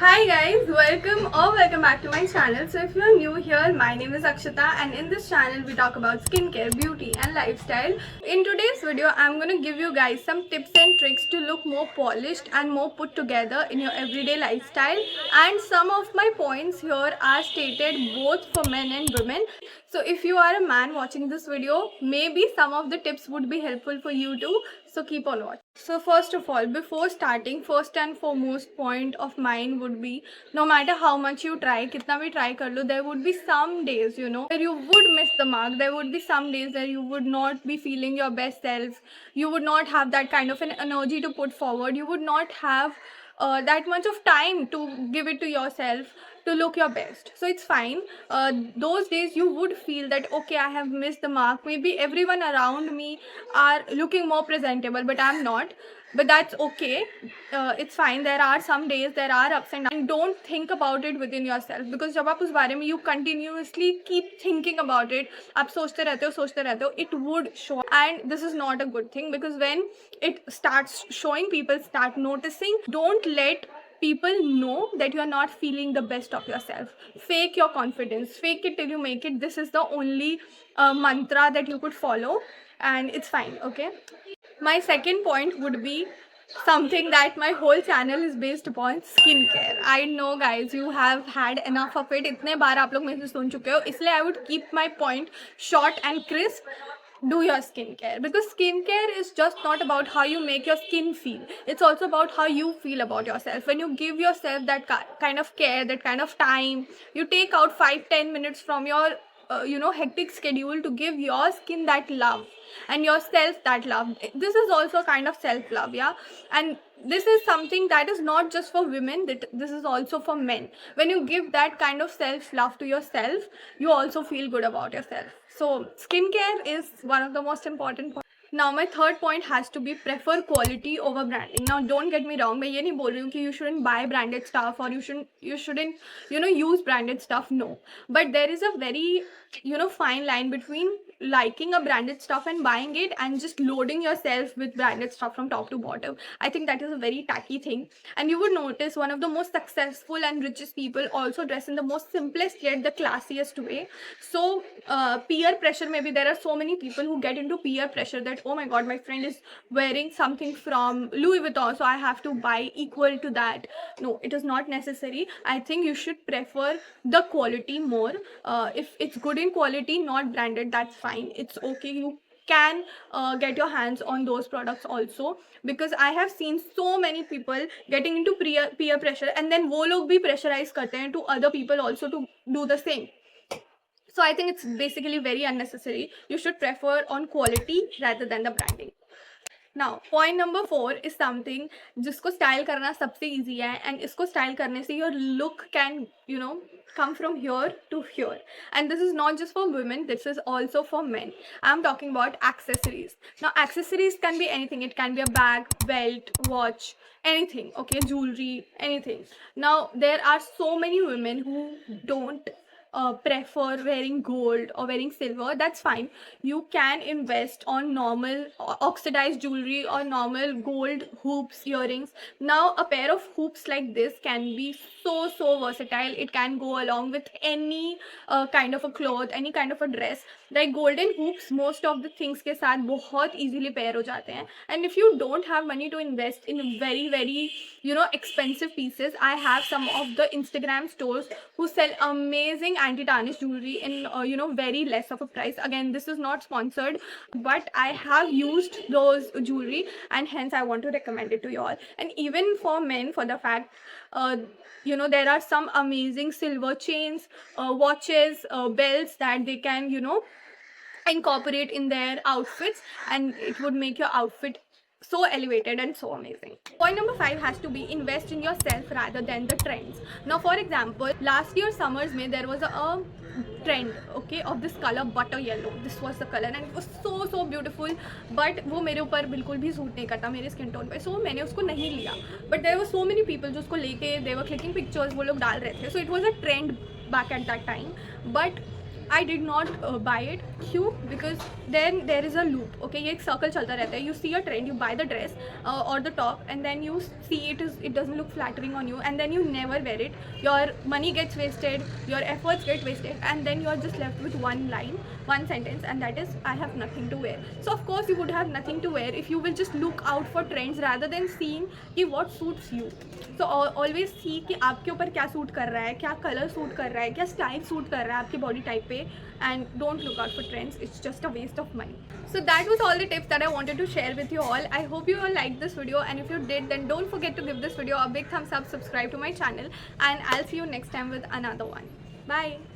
Hi guys, welcome back to my channel. So if you're new here, my name is Akshita and in this channel we talk about skincare, beauty and lifestyle. In today's video, I'm going to give you guys some tips and tricks to look more polished and more put together in your everyday lifestyle. And some of my points here are stated both for men and women. So if you are a man watching this video, maybe some of the tips would be helpful for you too. So keep on watching. So first of all, before starting, first and foremost point of mine would be, no matter how much you try, kitna bhi try kar lo, there would be some days, where you would miss the mark. There would be some days where you would not be feeling your best self. You would not have that kind of an energy to put forward. You would not have that much of time to give it to yourself to look your best. So it's fine. Those days you would feel that okay, I have missed the mark. Maybe everyone around me are looking more presentable, but I'm not. But that's okay. It's fine. There are some days, there are ups and downs. And don't think about it within yourself, because जब आप उस बारे में you continuously keep thinking about it, आप सोचते रहते हो, it would show. And this is not a good thing, because when it starts showing, people start noticing. Don't let people know that you are not feeling the best of yourself. Fake your confidence, fake it till you make it. This is the only mantra that you could follow, and it's fine. Okay, my second point would be something that my whole channel is based upon: skincare. I know guys, you have had enough of it. इतने बार आप लोग मेरे से सुन चुके हो, इसलिए I would keep my point short and crisp. Do your skincare, because skincare is just not about how you make your skin feel. It's also about how you feel about yourself. When you give yourself that kind of care, that kind of time, you take out 5-10 minutes from your hectic schedule to give your skin that love and yourself that love. This is also kind of self love, yeah. And this is something that is not just for women, that this is also for men. When you give that kind of self love to yourself, you also feel good about yourself. So skincare is one of the most important points. Now my third point has to be prefer quality over branding. Now don't get me wrong, मैं ये नहीं बोल रही हूँ कि you shouldn't buy branded stuff or you shouldn't use branded stuff. No, but there is a very fine line between liking a branded stuff and buying it and just loading yourself with branded stuff from top to bottom. I think that is a very tacky thing. And you would notice one of the most successful and richest people also dress in the most simplest yet the classiest way. So peer pressure, maybe there are so many people who get into peer pressure that oh my god, my friend is wearing something from Louis Vuitton, so I have to buy equal to that. No, it is not necessary. I think you should prefer the quality more. If it's good in quality, not branded, that's fine. It's okay. You can get your hands on those products also, because I have seen so many people getting into peer pressure, and then वो लोग भी pressurize करते हैं to other people also to do the same. So I think it's basically very unnecessary. You should prefer on quality rather than the branding. Now point number 4 is something जिसको style करना सबसे easy है, and इसको style करने से your look can come from here to here. And this is not just for women, this is also for men. I'm talking about accessories. Now accessories can be anything. It can be a bag, belt, watch, anything. Okay, jewelry, anything. Now there are so many women who don't prefer wearing gold or wearing silver. That's fine. You can invest on normal oxidized jewelry or normal gold hoops, earrings. Now a pair of hoops like this can be so versatile. It can go along with any kind of a cloth, any kind of a dress. Like golden hoops, most of the things के साथ बहुत easily pair हो जाते हैं. And if you don't have money to invest in very expensive pieces, I have some of the Instagram stores who sell amazing anti-tarnish jewelry in very less of a price. Again, this is not sponsored, but I have used those jewelry and hence I want to recommend it to you all. And even for men, for the fact there are some amazing silver chains, watches, belts that they can incorporate in their outfits, and it would make your outfit so elevated and so amazing. Point number 5 has to be invest in yourself rather than the trends. Now for example, last year summers में there was a trend, okay, of this color butter yellow. This was the color and it was so beautiful, but वो मेरे ऊपर बिल्कुल भी suit नहीं करता मेरे skin tone पे, so मैंने उसको नहीं लिया. But there were so many people जो उसको लेके they were clicking pictures, वो लोग डाल रहे थे. So it was a trend back at that time. But I did not buy it. क्यों? Because then there is a loop. Okay, ये एक circle चलता रहता है. You see a trend, you buy the dress or the top, and then you see it doesn't look flattering on you, and then you never wear it. Your money gets wasted, your efforts get wasted, and then you are just left with one line, one sentence, and that is I have nothing to wear. So of course you would have nothing to wear if you will just look out for trends rather than seeing कि what suits you. So always see कि आपके ऊपर क्या suit कर रहा है, क्या colour suit कर रहा है, क्या स्टाइल सूट कर रहा है आपके बॉडी टाइप पे, and don't look out for trends. It's just a waste of money. So that was all the tips that I wanted to share with you all. I hope you all liked this video, and if you did, then don't forget to give this video a big thumbs up, subscribe to my channel, and I'll see you next time with another one. Bye.